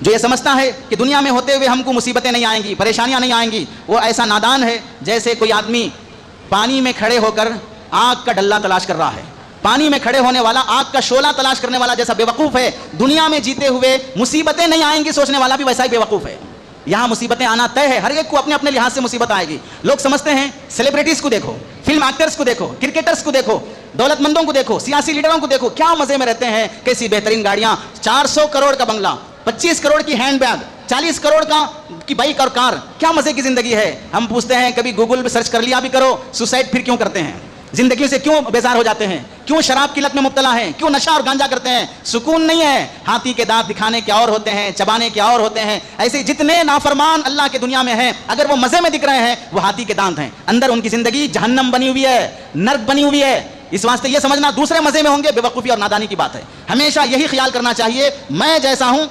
جو یہ سمجھتا ہے کہ دنیا میں ہوتے ہوئے ہم کو مصیبتیں نہیں آئیں گی, پریشانیاں نہیں آئیں گی, وہ ایسا نادان ہے جیسے کوئی آدمی پانی میں کھڑے ہو کر آگ کا ڈلہ تلاش کر رہا ہے. پانی میں کھڑے ہونے والا آگ کا شعلہ تلاش کرنے والا جیسا بے وقوف ہے, دنیا میں جیتے ہوئے مصیبتیں نہیں آئیں گی سوچنے والا بھی ویسا ہی بے وقوف ہے. یہاں مصیبتیں آنا طے ہے, ہر ایک کو اپنے اپنے لحاظ سے مصیبت آئے گی. لوگ سمجھتے ہیں سیلیبریٹیز کو دیکھو, فلم ایکٹرز کو دیکھو, کرکٹرز کو دیکھو, دولت مندوں کو دیکھو, سیاسی لیڈروں کو دیکھو, کیا مزے میں رہتے ہیں, کیسی بہترین گاڑیاں, 400 کروڑ کا بنگلہ, 25 کروڑ کی ہینڈ بیگ, 40 کروڑ کی بائک اور کار, کیا مزے کی زندگی ہے. ہم پوچھتے ہیں کبھی گوگل پہ سرچ کر لیا بھی کرو, سوسائڈ پھر کیوں کرتے ہیں, زندگیوں سے کیوں بیزار ہو جاتے ہیں, کیوں شراب کی لت میں مبتلا ہیں, کیوں نشہ اور گانجا کرتے ہیں. سکون نہیں ہے. ہاتھی کے دانت دکھانے کے اور ہوتے ہیں, چبانے کے اور ہوتے ہیں. ایسے جتنے نافرمان اللہ کے دنیا میں ہیں, اگر وہ مزے میں دکھ رہے ہیں وہ ہاتھی کے دانت ہیں, اندر ان کی زندگی جہنم بنی ہوئی ہے, نرک بنی ہوئی ہے. اس واسطے یہ سمجھنا دوسرے مزے میں ہوں گے بے وقوفی اور نادانی کی بات ہے. ہمیشہ یہی خیال کرنا چاہیے میں جیسا ہوں